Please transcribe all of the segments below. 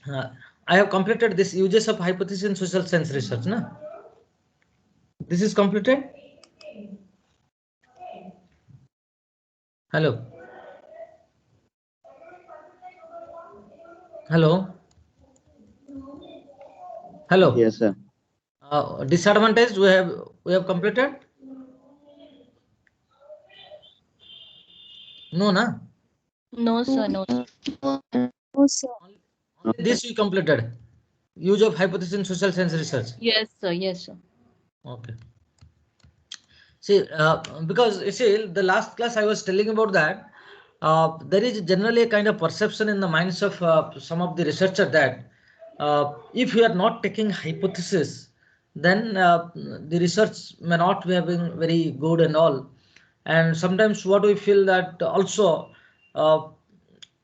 Uh, I have completed this uses of hypothesis in social science research. Na? This is completed. Hello. Hello. Hello. Yes, sir. Disadvantage we have completed. No, na. No, sir. No, sir. No, sir. Only this we completed. Use of hypothesis in social science research. Yes, sir. Yes, sir. Okay. See, because you see, the last class I was telling about that there is generally a kind of perception in the minds of some of the researcher that if you are not taking hypothesis, then the research may not be having very good and all. And sometimes what we feel that also uh,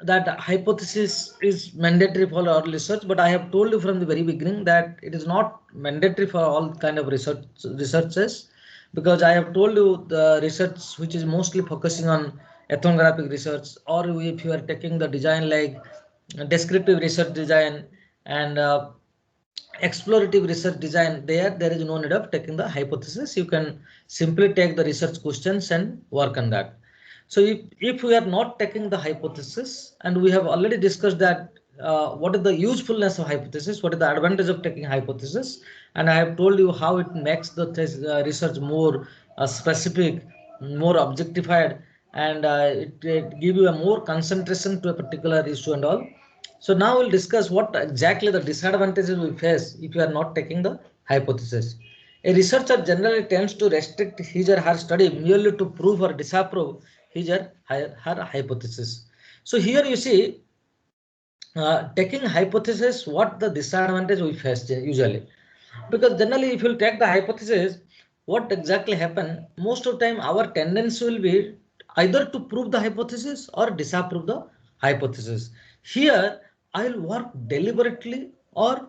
that hypothesis is mandatory for our research, but I have told you from the very beginning that it is not mandatory for all kind of researches, because I have told you the research which is mostly focusing on ethnographic research, or if you are taking the design like descriptive research design and explorative research design, there is no need of taking the hypothesis. You can simply take the research questions and work on that. So if we are not taking the hypothesis, and we have already discussed that what is the usefulness of hypothesis, what is the advantage of taking hypothesis, and I have told you how it makes the research more specific, more objectified, and it give you a more concentration to a particular issue and all. So now we'll discuss what exactly the disadvantages we face if you are not taking the hypothesis. A researcher generally tends to restrict his or her study merely to prove or disapprove his or her hypothesis. So here you see, taking hypothesis, what the disadvantage we face usually. Because generally if you take the hypothesis, what exactly happen, most of the time our tendency will be either to prove the hypothesis or disapprove the hypothesis. Here I will work deliberately or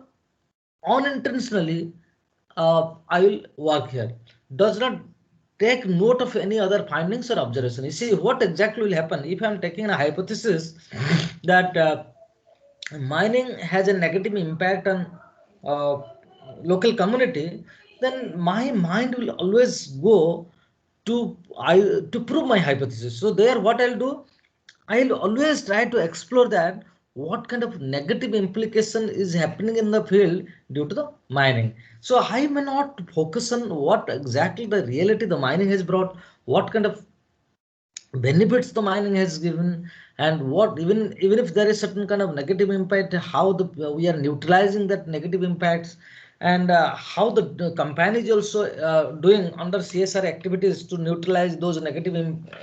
unintentionally, I will work here. Does not take note of any other findings or observation. You see what exactly will happen if I am taking a hypothesis that mining has a negative impact on uh, local community, then my mind will always go to prove my hypothesis. So there, what I'll do, I'll always try to explore that what kind of negative implication is happening in the field due to the mining. So I may not focus on what exactly the reality the mining has brought, what kind of benefits the mining has given, and what, even if there is certain kind of negative impact, how the we are neutralizing that negative impacts, and how the company is also doing under CSR activities to neutralize those negative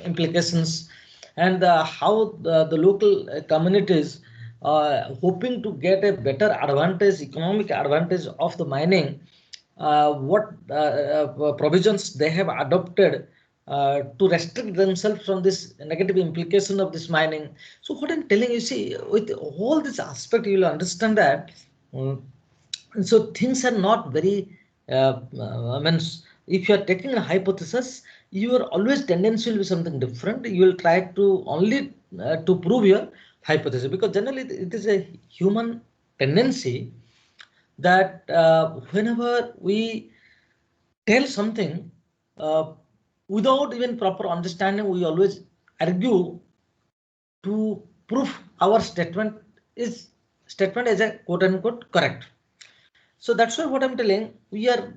implications, and how the local communities hoping to get a better advantage, economic advantage of the mining, what provisions they have adopted to restrict themselves from this negative implication of this mining. So what I'm telling you, see, with all this aspect, you will understand that. So things are not very. I mean, if you are taking a hypothesis, your always tendency will be something different. You will try to only to prove your hypothesis, because generally it is a human tendency that whenever we tell something uh, without even proper understanding, we always argue to prove our statement is a quote unquote correct. So that's why what I'm telling, we are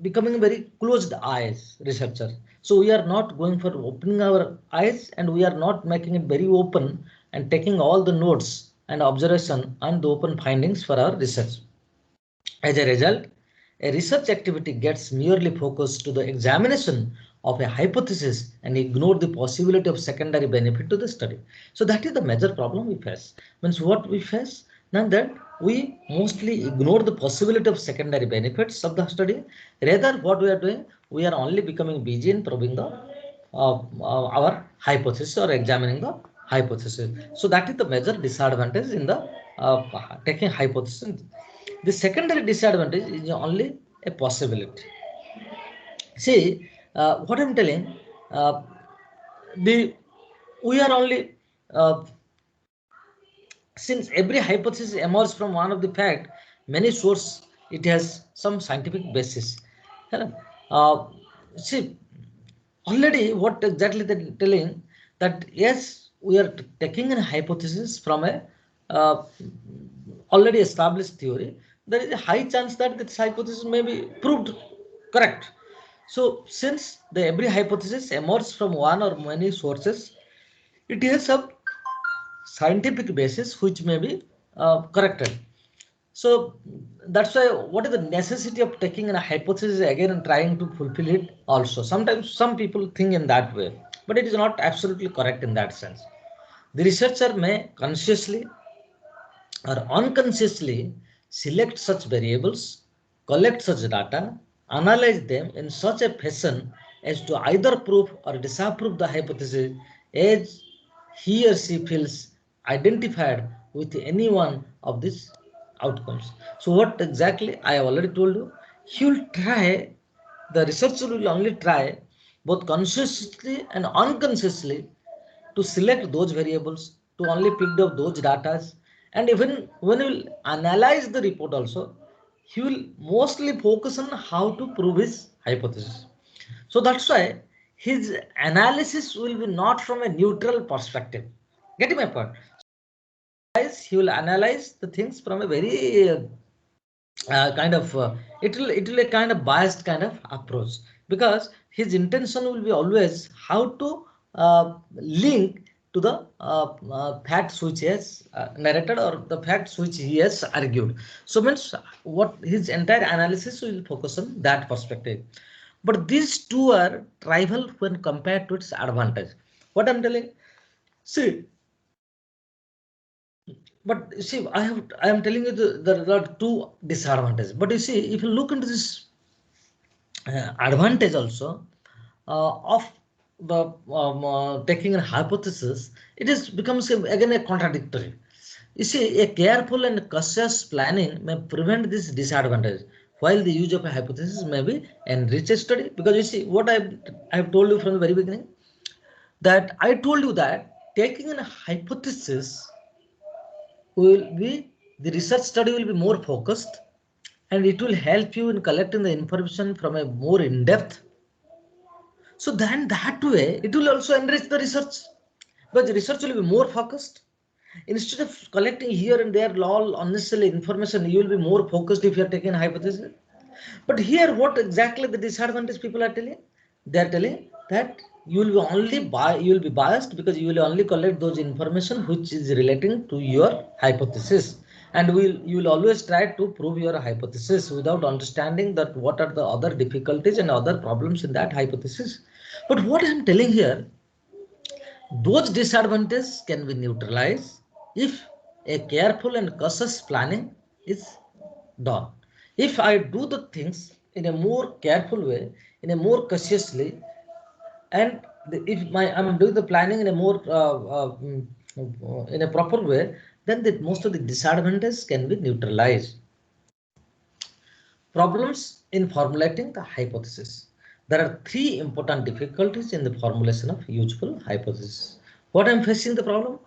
becoming very closed eyes researcher. So we are not going for opening our eyes, and we are not making it very open and taking all the notes and observation and the open findings for our research. As a result, a research activity gets merely focused to the examination of a hypothesis and ignore the possibility of secondary benefit to the study. So that is the major problem we face. Means what we face now, that we mostly ignore the possibility of secondary benefits of the study. Rather, what we are doing, we are only becoming busy in proving the our hypothesis or examining the hypothesis. So that is the major disadvantage in the taking hypothesis. The secondary disadvantage is only a possibility. See, what I'm telling, the we are only uh, since every hypothesis emerges from one of the fact, many source it has some scientific basis. है ना? See, already what exactly they're telling that yes, we are taking a hypothesis from a uh, already established theory. There is a high chance that this hypothesis may be proved correct. So since the every hypothesis emerges from one or many sources, it has some scientific basis which may be corrected. So that's why what is the necessity of taking a hypothesis again and trying to fulfill it also. Sometimes some people think in that way, but it is not absolutely correct in that sense. The researcher may consciously or unconsciously select such variables, collect such data, analyze them in such a fashion as to either prove or disapprove the hypothesis as he or she feels identified with any one of these outcomes. So what exactly I have already told you, he will try, the researcher will only try both consciously and unconsciously to select those variables, to only pick up those data, and even when he will analyze the report also, he will mostly focus on how to prove his hypothesis. So that's why his analysis will be not from a neutral perspective. Getting my point? He will analyze the things from a very kind of it will a kind of biased kind of approach, because his intention will be always how to link to the facts which he has narrated or the facts which he has argued. So means what his entire analysis will focus on that perspective. But these two are trivial when compared to its advantage. What I'm telling, see, but see, I am telling you there are two disadvantages. But you see, if you look into this advantage also of the taking a hypothesis, it is becomes again a contradictory. You see, a careful and cautious planning may prevent this disadvantage, while the use of a hypothesis may be enrich a study. Because you see, what I have told you from the very beginning, that I told you that taking a hypothesis will be, the research study will be more focused, and it will help you in collecting the information from a more in-depth. So then that way it will also enrich the research, but the research will be more focused. Instead of collecting here and there all unnecessary information, you will be more focused if you are taking a hypothesis. But here, what exactly the disadvantage people are telling? They are telling that you will be you will be biased because you will only collect those information which is relating to your hypothesis, and you will always try to prove your hypothesis without understanding that what are the other difficulties and other problems in that hypothesis. But what I am telling here, those disadvantages can be neutralized if a careful and cautious planning is done. If I do the things in a more careful way, in a more cautiously, and if I'm doing the planning in a more in a proper way, then most of the disadvantages can be neutralized. Problems in formulating the hypothesis. There are three important difficulties in the formulation of useful hypothesis. What I'm facing the problem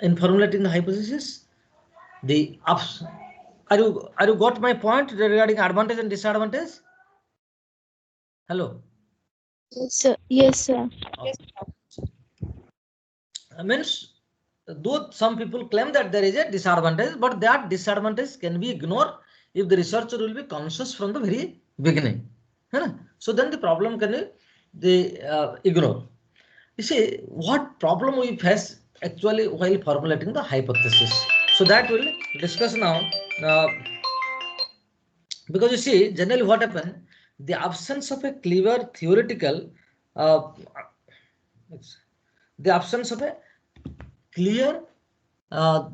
in formulating the hypothesis? The ups. Are you got my point regarding advantage and disadvantage? Hello. Yes, sir. Yes, sir. Means though some people claim that there is a disadvantage, but that disadvantage can be ignored if the researcher will be conscious from the very beginning. So then the problem can be ignored. You see, what problem we face actually while formulating the hypothesis. So that we'll discuss now. Uh, because you see, generally what happens, the absence of a clear theoretical, uh, the absence of a clear uh,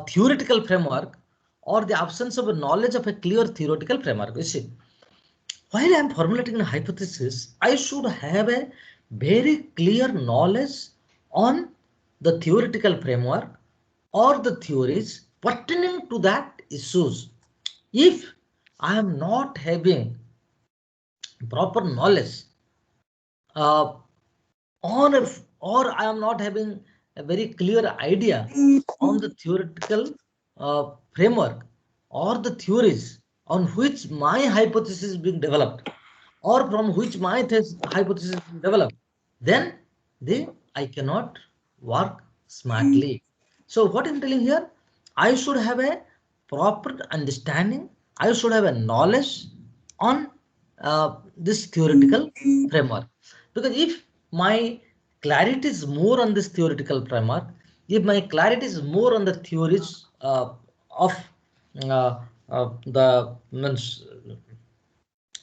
theoretical framework, or the absence of a knowledge of a clear theoretical framework. You see, while I am formulating a hypothesis, I should have a very clear knowledge on the theoretical framework or the theories pertaining to that issues. If I am not having proper knowledge uh, on or I am not having a very clear idea on the theoretical framework or the theories on which my hypothesis is being developed, or from which my hypothesis is being developed, then I cannot work smartly. So what I'm telling here, I should have a proper understanding, I should have a knowledge on this theoretical framework. Because if my clarity is more on this theoretical framework, if my clarity is more on the theories of uh, the means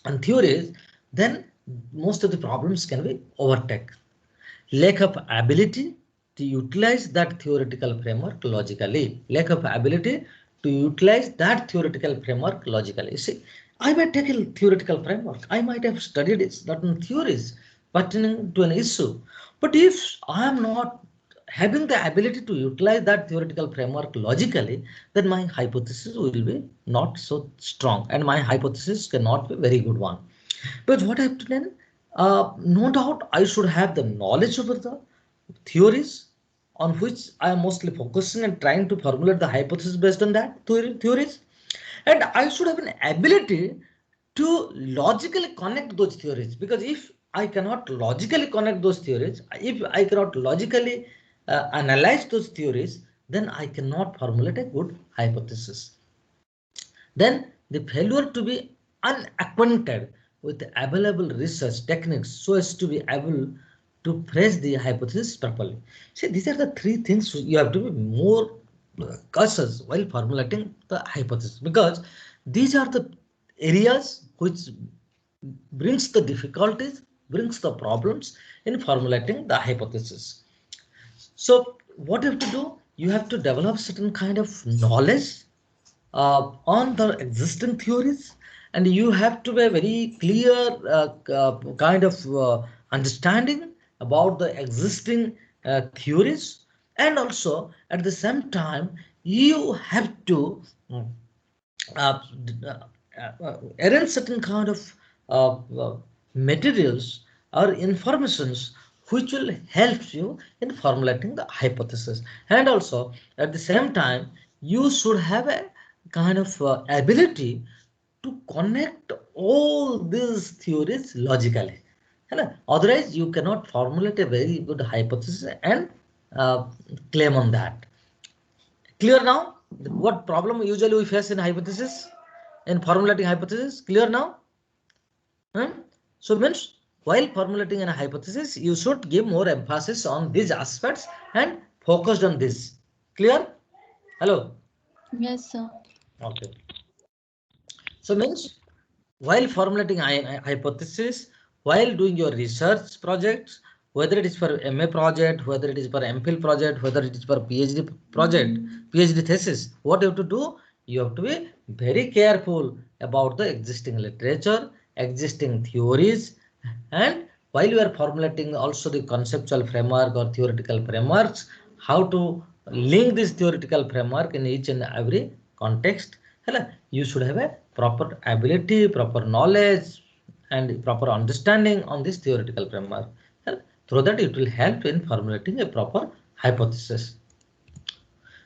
and theories, then most of the problems can be overtaken. Lack of ability to utilize that theoretical framework logically. Lack of ability to utilize that theoretical framework logically. You see, I might take a theoretical framework. I might have studied certain theories pertaining to an issue. But if I am not having the ability to utilize that theoretical framework logically, then my hypothesis will be not so strong and my hypothesis cannot be very good one. But what I have to then, no doubt I should have the knowledge over the theories on which I am mostly focusing and trying to formulate the hypothesis based on that theories. And I should have an ability to logically connect those theories, because if I cannot logically connect those theories, if I cannot logically analyze those theories, then I cannot formulate a good hypothesis. Then the failure to be unacquainted with the available research techniques so as to be able to phrase the hypothesis properly. See, these are the three things you have to be more cautious while formulating the hypothesis, because these are the areas which brings the difficulties, brings the problems in formulating the hypothesis. So what you have to do, you have to develop certain kind of knowledge on the existing theories, and you have to be very clear kind of understanding about the existing theories, and also at the same time you have to uh, arrange certain kind of materials or informations which will help you in formulating the hypothesis. And also at the same time you should have a kind of ability to connect all these theories logically. Otherwise you cannot formulate a very good hypothesis and uh, claim on that. Clear now? What problem usually we face in hypothesis, in formulating hypothesis? Clear now? Hmm? So means while formulating a hypothesis, you should give more emphasis on these aspects and focused on this. Clear? Hello? Yes, sir. Okay. So means while formulating hypothesis, while doing your research projects, whether it is for MA project, whether it is for MPhil project, whether it is for PhD project, PhD thesis, what you have to do? You have to be very careful about the existing literature, existing theories, and while you are formulating also the conceptual framework or theoretical frameworks, how to link this theoretical framework in each and every context. You should have a proper ability, proper knowledge, and proper understanding on this theoretical framework. Through that it will help in formulating a proper hypothesis.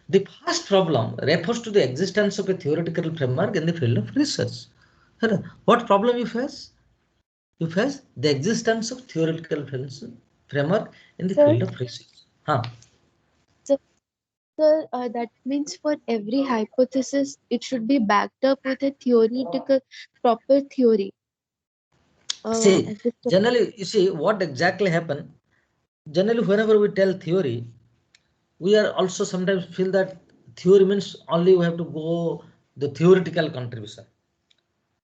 The first problem refers to the existence of a theoretical framework in the field of research. What problem you face? You face the existence of theoretical framework in the Sir, field of research. Huh? sir, that means for every hypothesis, it should be backed up with a theoretical, proper theory. See, Of the generally, you see what exactly happen. Generally, whenever we tell theory, we are also sometimes feel that theory means only we have to go the theoretical contribution.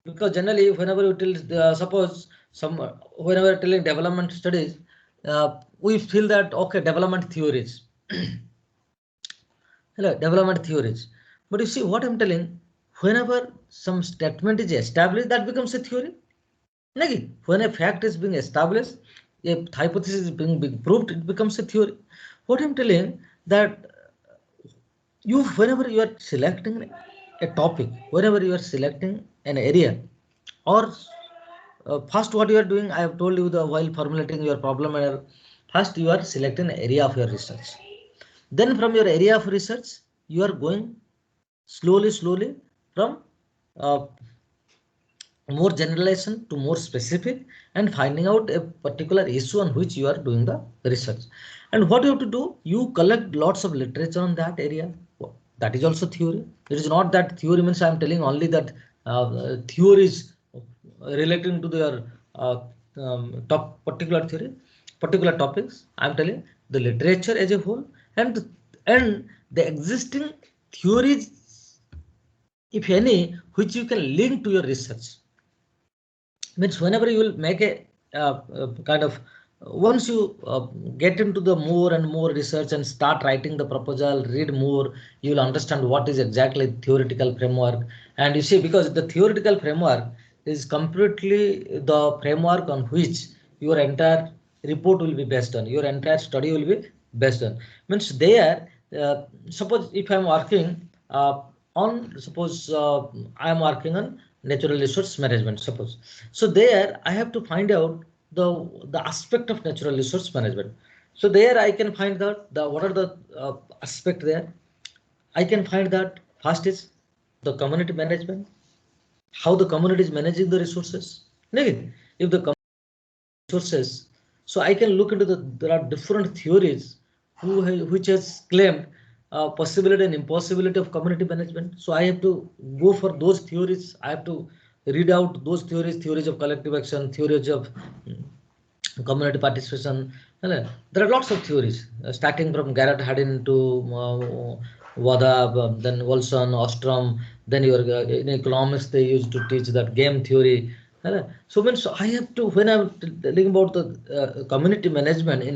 Because generally, whenever you tell, suppose whenever telling development studies, we feel that okay, development theories. Hello, development theories. But you see what I'm telling, whenever some statement is established, that becomes a theory. Like when a fact is being established, a hypothesis is being proved, it becomes a theory. What I'm telling that you, whenever you are selecting a topic, whenever you are selecting an area, or first what you are doing, I have told you the while formulating your problem, first you are selecting an area of your research. Then from your area of research, you are going slowly from more generalization to more specific, and finding out a particular issue on which you are doing the research. And what you have to do, you collect lots of literature on that area. That is also theory. It is not that theory means I am telling only that theories relating to their top particular theory, particular topics. I am telling the literature as a whole, and the existing theories, if any, which you can link to your research. Means whenever you will make a kind of once you get into the more and more research and start writing the proposal, read more, you will understand what is exactly theoretical framework. And you see, because the theoretical framework is completely the framework on which your entire report will be based on, your entire study will be based on. Means there, suppose if I am working on, suppose I am working on natural resource management, suppose. So there I have to find out the aspect of natural resource management. So there I can find out the what are the aspect there. I can find that first is the community management, how the community is managing the resources. Again, if the resources, so I can look into there are different theories which has claimed possibility and impossibility of community management. So I have to go for those theories. I have to read out those theories, theories of collective action, theories of community participation. There are lots of theories, starting from Garrett Hardin to Wada, then Wilson, Ostrom. Then your in economics they used to teach that game theory. So I have to, when I'm telling about the community management in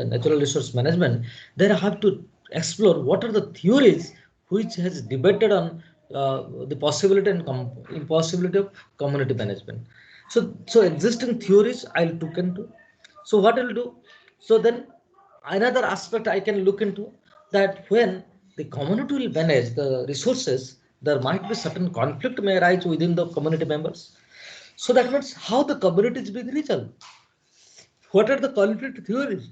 natural resource management, then I have to explore what are the theories which has debated on the possibility and impossibility of community management. So existing theories I'll look into. So what I'll do, so then another aspect I can look into, that when the community will manage the resources, there might be certain conflict may arise within the community members. So that means how the community is being resolved. What are the conflict theories?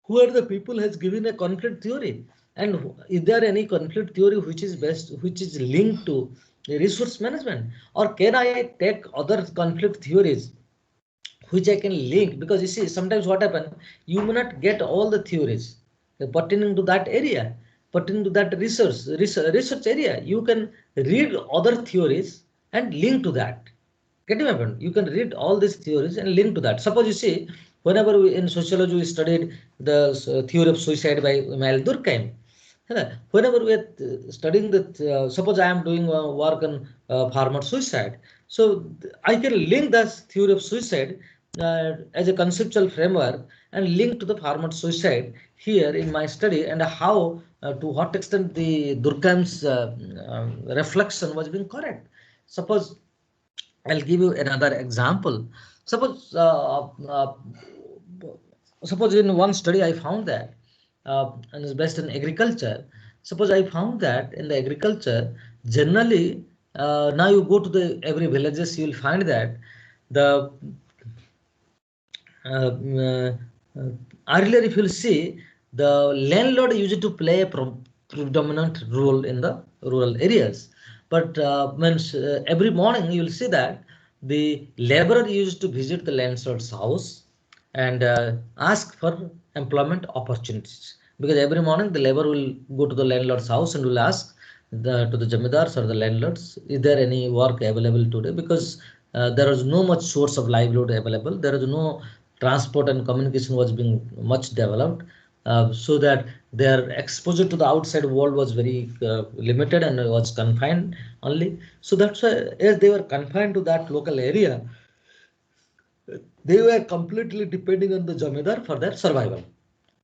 Who are the people has given a conflict theory? And is there any conflict theory which is best, which is linked to resource management? Or can I take other conflict theories which I can link? Because you see, sometimes what happens, you may not get all the theories pertaining to that area, pertaining to that research area. You can read other theories and link to that. Getting my point? You can read all these theories and link to that. Suppose you see, whenever we in sociology we studied the theory of suicide by Emil Durkheim. Whenever we are studying the, suppose I am doing work on farmer suicide, so I can link this theory of suicide as a conceptual framework and link to the farmer suicide here in my study, and how to what extent the Durkheim's reflection was being correct. Suppose I'll give you another example. Suppose suppose in one study I found that, and it's based on agriculture. Suppose I found that in the agriculture, generally, now you go to the every villages, you will find that the uh, uh, earlier, if you'll see, the landlord used to play a predominant role in the rural areas. But every morning you'll see that the laborer used to visit the landlord's house and ask for employment opportunities. Because every morning the laborer will go to the landlord's house and will ask to the jamidars or the landlords, is there any work available today? Because there is no much source of livelihood available. There is no transport and communication was being much developed, so that their exposure to the outside world was very limited and was confined only. So that's why, as they were confined to that local area, they were completely depending on the jamidar for their survival.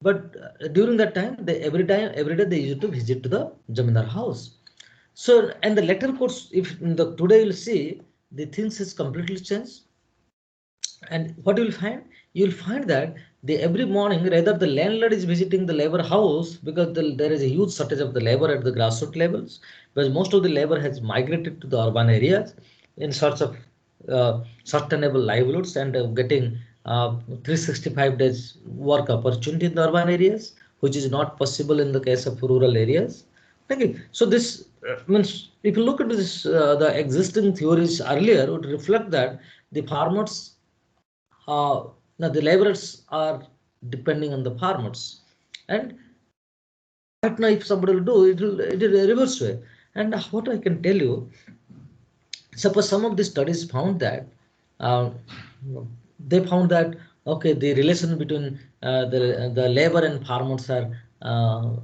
But during that time, every day they used to visit to the jamidar house. So, and the later course, if in the today you'll see, the things has completely changed. And what you'll find that every morning, rather the landlord is visiting the labor house, because there is a huge shortage of the labor at the grassroots levels, because most of the labor has migrated to the urban areas in search of sustainable livelihoods and getting 365 days work opportunity in the urban areas. which is not possible in the case of rural areas. Okay, so this means if you look at this, the existing theories earlier would reflect that the farmers, now the laborers are depending on the farmers, and right now if somebody will do it will reverse way. And what I can tell you, suppose some of the studies found that uh, they found that okay, the relation between the labor and farmers are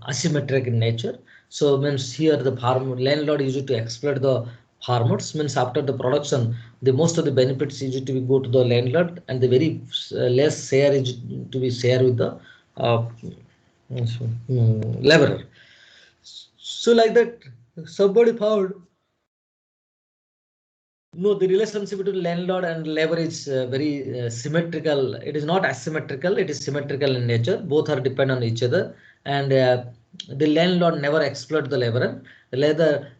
asymmetric in nature. So means here the farm landlord used to exploit the farmers, means after the production the most of the benefits used to be go to the landlord, and the very less share is to be share with the uh, laborer. So like that somebody found no, the relationship between landlord and labor is very symmetrical. It is not asymmetrical. It is symmetrical in nature. Both are dependent on each other, and the landlord never exploit the laborer. Rather,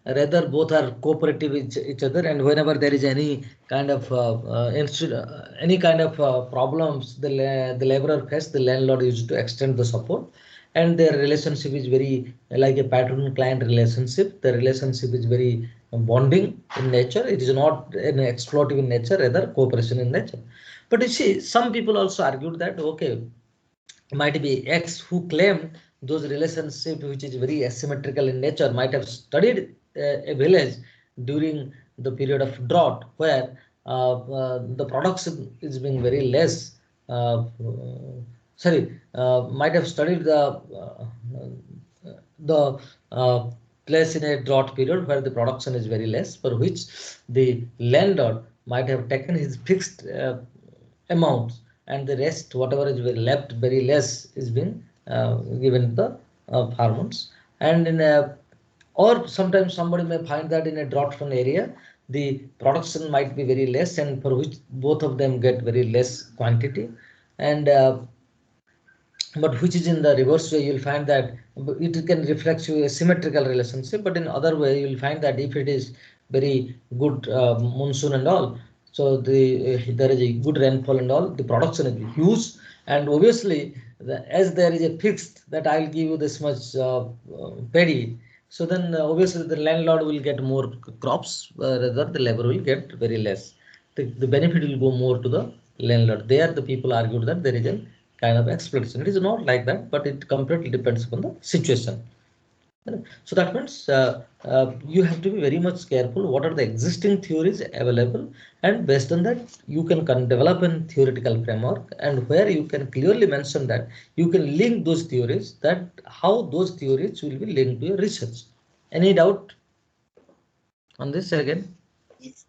both are cooperative with each other. And whenever there is any kind of any kind of problems the laborer face, the landlord used to extend the support, and their relationship is very like a patron client relationship. The relationship is very bonding in nature. It is not an exploitative in nature, rather cooperation in nature. But you see, some people also argued that okay, might be X who claimed those relationship which is very asymmetrical in nature might have studied a village during the period of drought where the production is being very less. Might have studied the place in a drought period where the production is very less, for which the landlord might have taken his fixed amounts, and the rest, whatever is left, very less is being given to the farmers. And in a, or sometimes somebody may find that in a drought prone area, the production might be very less, and for which both of them get very less quantity. And but which is in the reverse way, you'll find that it can reflect you a symmetrical relationship, but in other way you'll find that if it is very good monsoon and all, so there is a good rainfall and all, the production is huge, and obviously as there is a fixed that I'll give you this much paddy, so then obviously the landlord will get more crops, rather the labor will get very less. The benefit will go more to the landlord. There the people argued that there is a kind of exploitation. It is not like that, but it completely depends upon the situation. So that means you have to be very much careful what are the existing theories available, and based on that you can develop a theoretical framework, and where you can clearly mention that you can link those theories, that how those theories will be linked to your research. Any doubt on this again? Yes,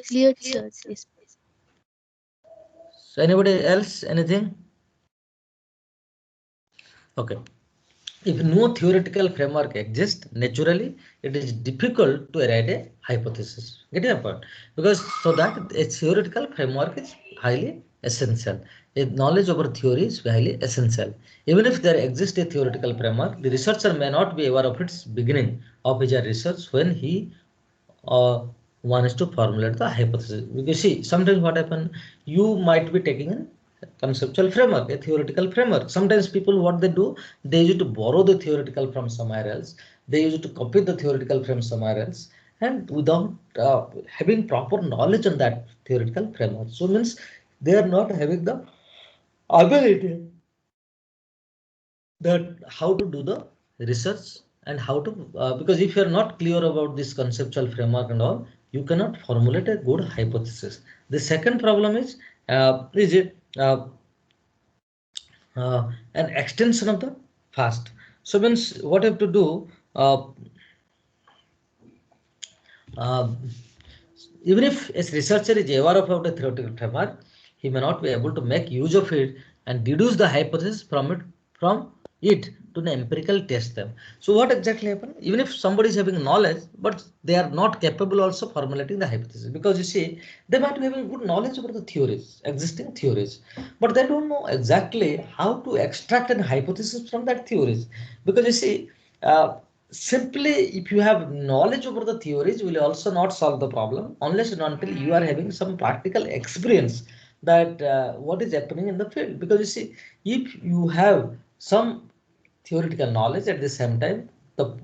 clear, sir. Yes. So anybody else, anything? Okay. If no theoretical framework exists naturally, it is difficult to write a hypothesis. Get your point? Because so that a theoretical framework is highly essential. A knowledge over theory is highly essential. Even if there exists a theoretical framework, the researcher may not be aware of its beginning of his research when he one is to formulate the hypothesis. Because see, sometimes what happen, you might be taking a conceptual framework, a theoretical framework. Sometimes people what they do, they used to borrow the theoretical from somewhere else. They used to copy the theoretical from somewhere else, and without having proper knowledge on that theoretical framework. So means they are not having the ability that how to do the research, and how to because if you are not clear about this conceptual framework and all, you cannot formulate a good hypothesis. The second problem is it an extension of the past. So means what you have to do, uh, even if a researcher is aware about a theoretical framework, he may not be able to make use of it and deduce the hypothesis from it to the empirical test them. So what exactly happened? Even if somebody is having knowledge, but they are not capable also formulating the hypothesis, because you see, they might be having good knowledge about the theories, existing theories, but they don't know exactly how to extract a hypothesis from that theories. Because you see, uh, simply if you have knowledge over the theories will also not solve the problem unless and until you are having some practical experience that what is happening in the field. Because you see, if you have some theoretical knowledge, at the same time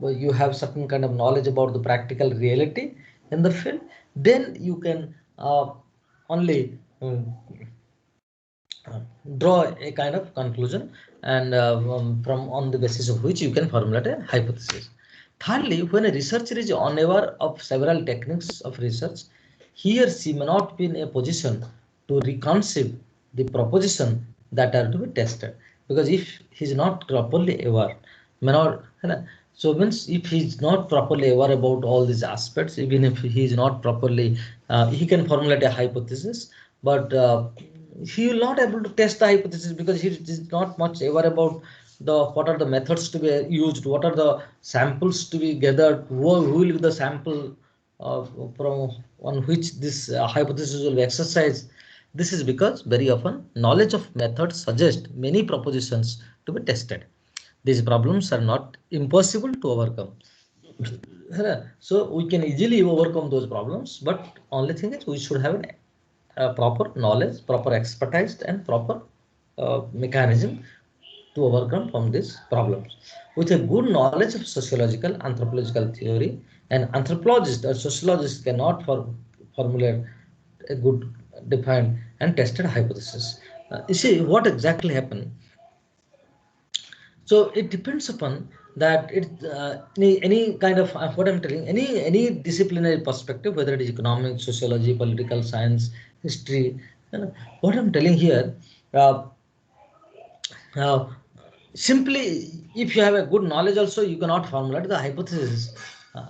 you have certain kind of knowledge about the practical reality in the field, then you can only draw a kind of conclusion, and from on the basis of which you can formulate a hypothesis. Thirdly, when a researcher is unaware of several techniques of research, he or she may not be in a position to reconceive the proposition that are to be tested, because if he is not properly aware, may not, so means if he is not properly aware about all these aspects, even if he is not properly, he can formulate a hypothesis, but he will not able to test the hypothesis because he is not much aware about the what are the methods to be used, what are the samples to be gathered, who will be the sample from on which this hypothesis will be exercised. This is because very often knowledge of methods suggests many propositions to be tested. These problems are not impossible to overcome. So we can easily overcome those problems, but only thing is we should have a proper knowledge, proper expertise, and proper mechanism to overcome from these problems. With a good knowledge of sociological, anthropological theory, an anthropologist or sociologist cannot formulate a good, defined, and tested hypothesis. You see what exactly happened. So it depends upon that any kind of what I'm telling, any disciplinary perspective, whether it is economics, sociology, political science, history, what I'm telling here, uh, uh, simply if you have a good knowledge also, you cannot formulate the hypothesis,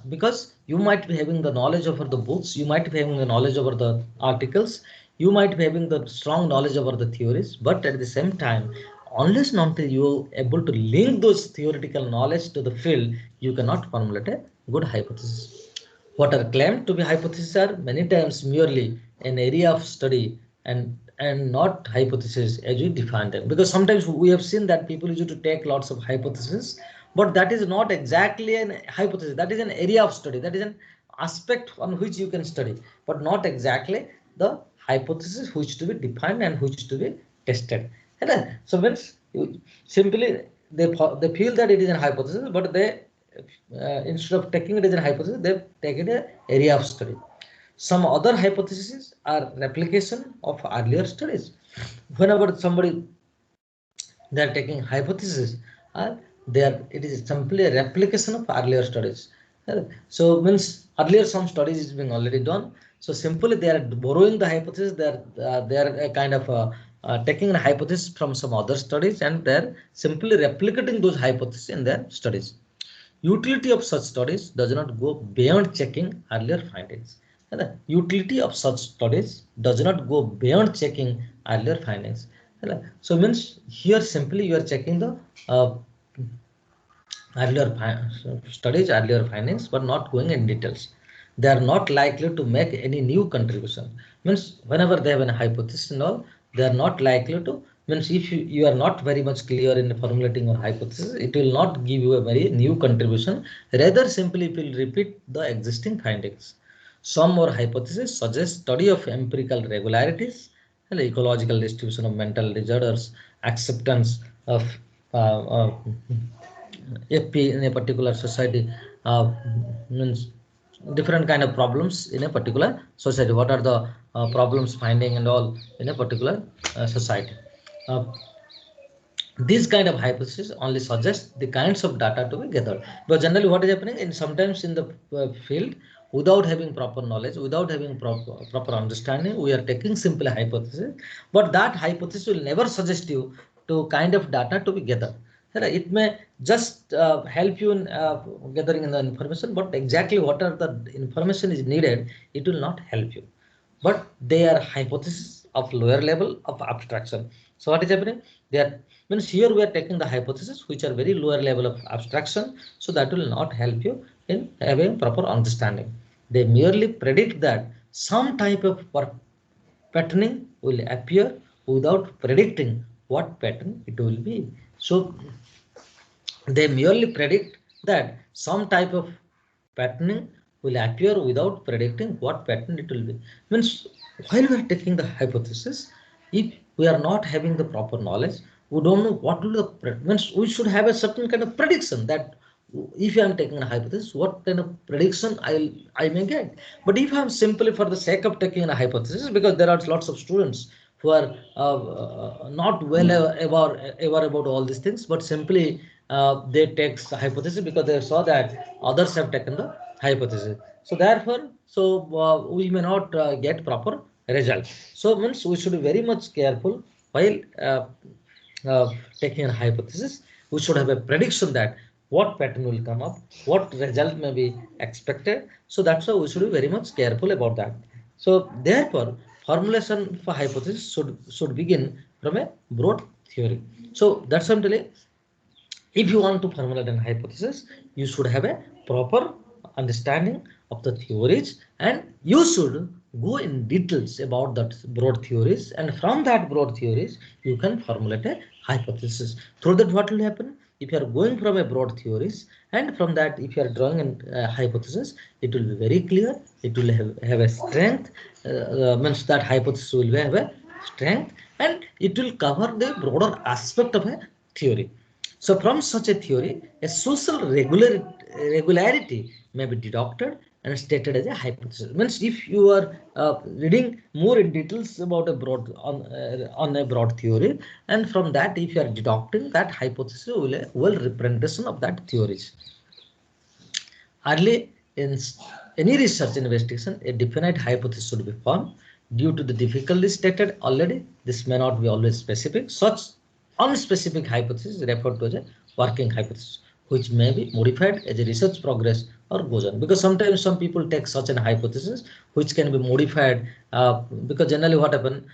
because you might be having the knowledge over the books, you might be having the knowledge over the articles, you might be having the strong knowledge over the theories, but at the same time, unless and until you are able to link those theoretical knowledge to the field, you cannot formulate a good hypothesis. What are claimed to be hypotheses are many times merely an area of study, and not hypotheses as we define them. Because sometimes we have seen that people used to take lots of hypotheses, but that is not exactly an hypothesis. That is an area of study. That is an aspect on which you can study, but not exactly the hypothesis which to be defined and which to be tested. So when simply they feel that it is a hypothesis, but they instead of taking it as a hypothesis, they take it as an area of study. Some other hypotheses are replication of earlier studies. Whenever somebody they are taking hypothesis, they are it is simply a replication of earlier studies. So means earlier some studies is being already done. So simply they are borrowing the hypothesis. They are a kind of taking a hypothesis from some other studies, and they are simply replicating those hypotheses in their studies. Utility of such studies does not go beyond checking earlier findings. The utility of such studies does not go beyond checking earlier findings. So means here simply you are checking the uh, studies, earlier findings, but not going in details. They are not likely to make any new contribution. Means whenever they have a hypothesis and all, they are not likely to. Means if you are not very much clear in formulating your hypothesis, it will not give you a very new contribution. Rather, simply it will repeat the existing findings. Some more hypotheses suggest study of empirical regularities, ecological distribution of mental disorders, acceptance of FP in a particular society, means different kind of problems in a particular society. What are the problems finding and all in a particular society? Uh, these kind of hypotheses only suggest the kinds of data to be gathered. But generally, what is happening in sometimes in the field, without having proper knowledge, without having proper understanding, we are taking simple hypothesis, but that hypothesis will never suggest you to kind of data to be gathered. It may just help you in gathering in the information, but exactly what are the information is needed, it will not help you. But they are hypotheses of lower level of abstraction. So what is happening? They are means here we are taking the hypotheses which are very lower level of abstraction, so that will not help you in having proper understanding. They merely predict that some type of patterning will appear without predicting what pattern it will be. So they merely predict that some type of patterning will appear without predicting what pattern it will be. Means while we are taking the hypothesis, if we are not having the proper knowledge, We don't know what will the means. We should have a certain kind of prediction that if I am taking a hypothesis, what kind of prediction I may get. But if I am simply for the sake of taking a hypothesis, because there are lots of students who are not well aware about all these things, but simply they take the hypothesis because they saw that others have taken the hypothesis. So therefore, we may not get proper result. So means we should be very much careful while taking a hypothesis. We should have a prediction that what pattern will come up, what result may be expected. So that's why we should be very much careful about that. So therefore, formulation for hypothesis should begin from a broad theory. So that's what I'm telling. If you want to formulate an hypothesis, you should have a proper understanding of the theories, and you should go in details about that broad theories, and from that broad theories you can formulate a hypothesis. Through that, what will happen? If you are going from a broad theories, and from that if you are drawing a hypothesis, it will be very clear, it will have a strength, means that hypothesis will have a strength, and it will cover the broader aspect of a theory. So from such a theory, a social regularity may be deducted and stated as a hypothesis. Means if you are reading more in details about a broad on a broad theory, and from that if you are deducting that hypothesis will a well representation of that theories. Early in any research investigation, a definite hypothesis should be formed. Due to the difficulty stated already, this may not be always specific. Such unspecific hypothesis is referred to as a working hypothesis, which may be modified as a research progress or goes on. Because sometimes some people take such an hypothesis which can be modified, because generally what happens,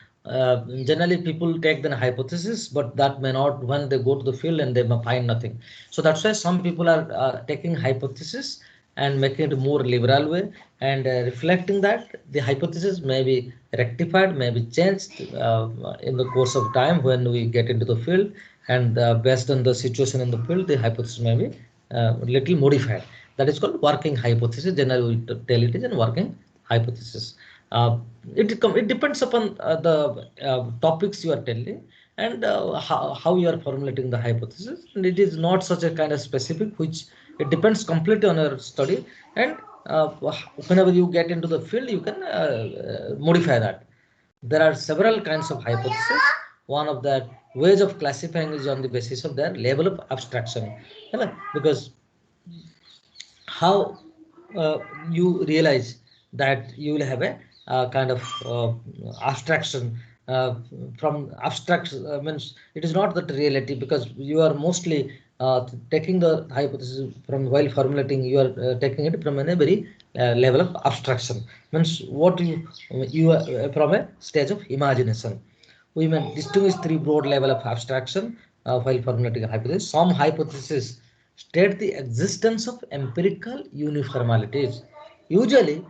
generally people take the hypothesis, but that may not, when they go to the field and they may find nothing. So that's why some people are taking hypothesis and making it a more liberal way, and reflecting that the hypothesis may be rectified, may be changed in the course of time when we get into the field, and based on the situation in the field, the hypothesis may be little modified. That is called working hypothesis. Generally, we tell it is a working hypothesis. Uh, it depends upon the topics you are telling, and how you are formulating the hypothesis, and it is not such a kind of specific which it depends completely on your study, and whenever you get into the field you can modify that. There are several kinds of hypotheses. One of the ways of classifying is on the basis of their level of abstraction. Because how you realize that you will have a kind of abstraction from abstract means it is not that reality, because you are mostly taking the hypothesis from while formulating, you are taking it from a very level of abstraction, means what you are from a stage of imagination. We may distinguish three broad level of abstraction while formulating a hypothesis. Some hypotheses state the existence of empirical uniformalities. Usually,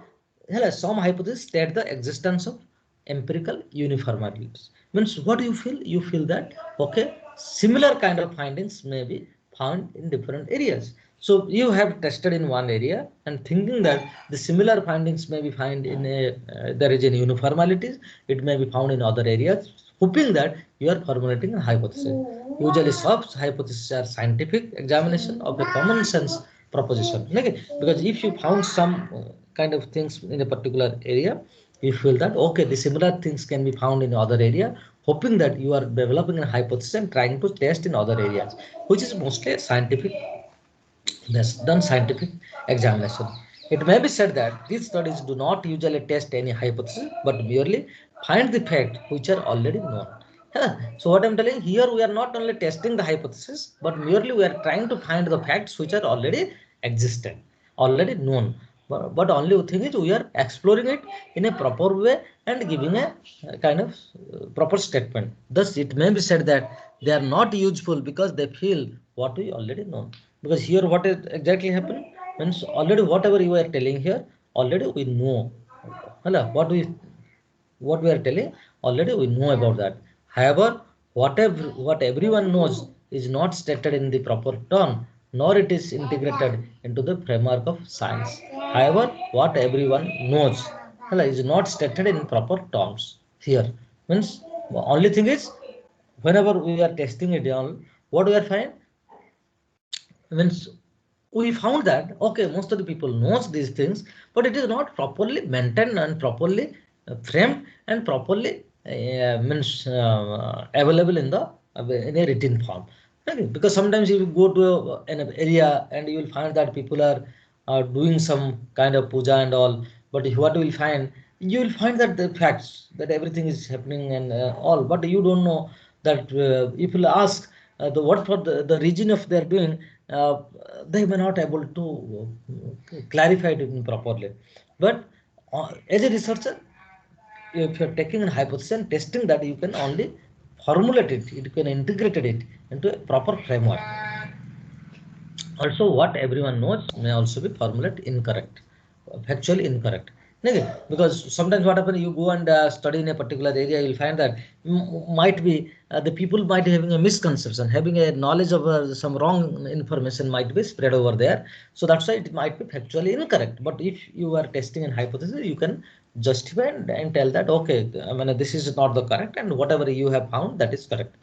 some hypotheses state the existence of empirical uniformities. Means what you feel? You feel that okay, similar kind of findings may be found in different areas. So you have tested in one area and thinking that the similar findings may be found in a there is an uniformities. It may be found in other areas, hoping that you are formulating a hypothesis. Usually, such hypotheses are scientific examination of a common sense proposition. Okay? Because if you found some kind of things in a particular area, you feel that okay, the similar things can be found in other area, hoping that you are developing a hypothesis and trying to test in other areas, which is mostly a scientific, that's done scientific examination. It may be said that these studies do not usually test any hypothesis, but merely find the fact which are already known. Huh. So what I'm telling here, we are not only testing the hypothesis, but merely we are trying to find the facts which are already existent, already known. But only thing is we are exploring it in a proper way and giving a kind of proper statement. Thus, it may be said that they are not useful because they feel what we already know. Because here, what is exactly happened means already whatever you are telling here, already we know. Hello, what we are telling already we know about that. However, what everyone knows is not stated in the proper term, nor it is integrated into the framework of science. However, what everyone knows is not stated in proper terms here. Means only thing is whenever we are testing it all, what we are find? Means we found that okay, most of the people knows these things, but it is not properly maintained and properly framed and properly means available in the in a written form. Okay? Because sometimes if you go to an area and you will find that people are doing some kind of puja and all, but what you will find, you will find that the facts that everything is happening and all, but you don't know that if you ask the what for the region of they are doing, uh, they were not able to clarify it properly. But as a researcher, if you're taking a hypothesis and testing that, you can only formulate it, you can integrate it into a proper framework. Also, what everyone knows may also be formulated incorrect, factually incorrect. Okay? Because sometimes what happens, you go and study in a particular area, you'll find that might be the people might be having a misconception, having a knowledge of some wrong information might be spread over there. So that's why it might be factually incorrect. But if you are testing an hypothesis, you can justify and tell that okay, I mean this is not the correct, and whatever you have found that is correct.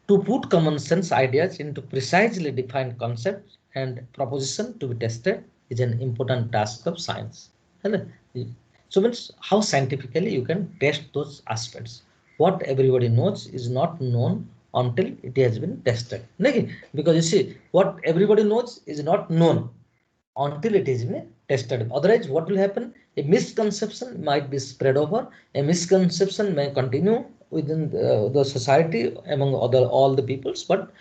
To put common sense ideas into precisely defined concepts and proposition to be tested is an important task of science. Hello. So means how scientifically you can test those aspects. What everybody knows is not known until it has been tested. Because you see, what everybody knows is not known until it is been tested. Otherwise, what will happen? A misconception might be spread over. A misconception may continue within the society among other all the peoples. But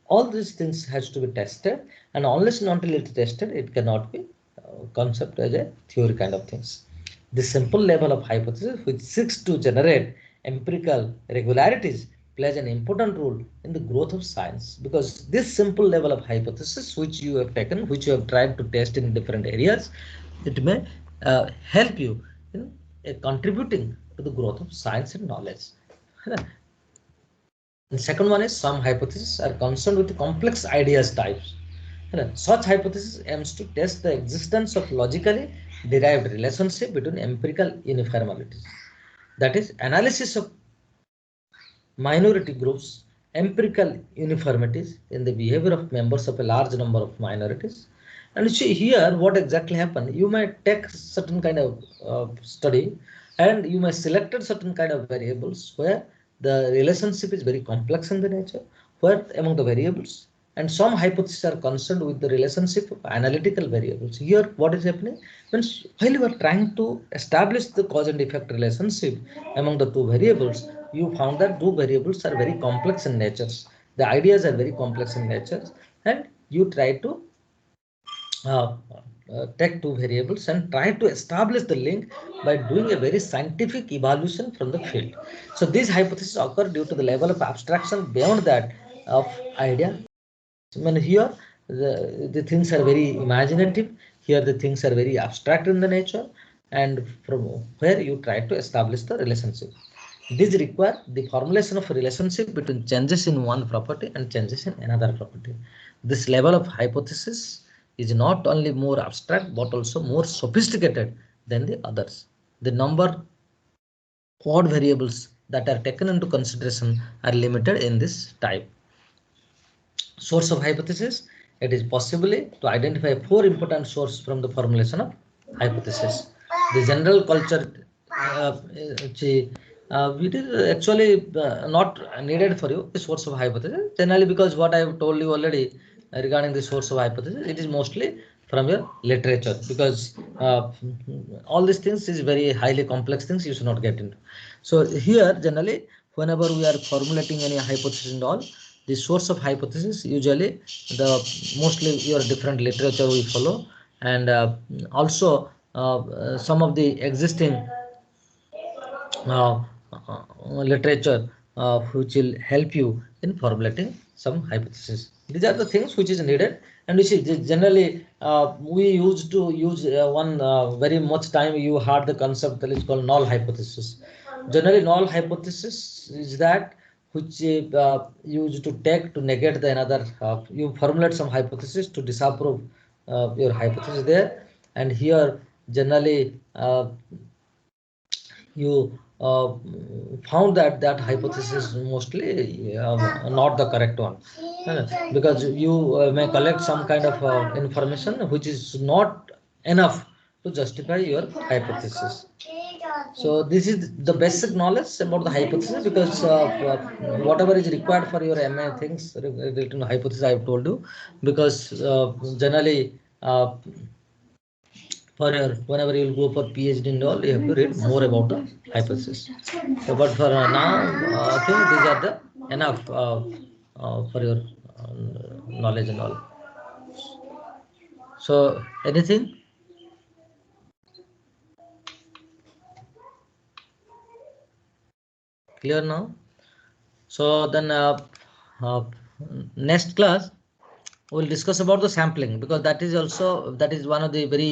all these things has to be tested, and unless and until it is tested, it cannot be concept as a theory kind of things. The simple level of hypothesis, which seeks to generate empirical regularities, plays an important role in the growth of science, because this simple level of hypothesis which you have taken, which you have tried to test in different areas, it may help you in contributing to the growth of science and knowledge. And second one is some hypotheses are concerned with complex ideas types. Such hypothesis aims to test the existence of logically derived relationship between empirical uniformities. That is, analysis of minority groups, empirical uniformities in the behavior of members of a large number of minorities. And you see here what exactly happened. You might take certain kind of study and you may select certain kind of variables where the relationship is very complex in the nature, where among the variables and some hypotheses are concerned with the relationship of analytical variables. Here what is happening means while you are trying to establish the cause and effect relationship among the two variables, you found that two variables are very complex in nature. The ideas are very complex in nature, and you try to take two variables and try to establish the link by doing a very scientific evaluation from the field. So these hypotheses occur due to the level of abstraction beyond that of idea. I mean, here the things are very imaginative. Here the things are very abstract in the nature, and from where you try to establish the relationship. These require the formulation of a relationship between changes in one property and changes in another property. This level of hypothesis is not only more abstract but also more sophisticated than the others. The number odd variables that are taken into consideration are limited in this type. Source of hypothesis, it is possibly to identify four important sources from the formulation of hypothesis. The general culture, it is actually not needed for you, the source of hypothesis. Generally, because what I have told you already regarding the source of hypothesis, it is mostly from your literature, because all these things is very highly complex things you should not get into. So here generally whenever we are formulating any hypothesis and all, the source of hypothesis usually the mostly your different literature we follow, and also some of the existing literature which will help you in formulating some hypothesis. These are the things which is needed, and which is generally we used to use one very much time you heard the concept that is called null hypothesis. Generally, null hypothesis is that which used to take to negate the another. You formulate some hypothesis to disapprove your hypothesis there, and here generally you found that that hypothesis is mostly not the correct one, because you may collect some kind of information which is not enough to justify your hypothesis. So this is the basic knowledge about the hypothesis, because whatever is required for your MA things related to hypothesis I have told you, because generally for your whenever you will go for PhD and all, you have to read more about the hypothesis. So, but for now, I think these are the enough for your knowledge and all. So anything? Clear now? So then uh, next class we'll discuss about the sampling, because that is also, that is one of the very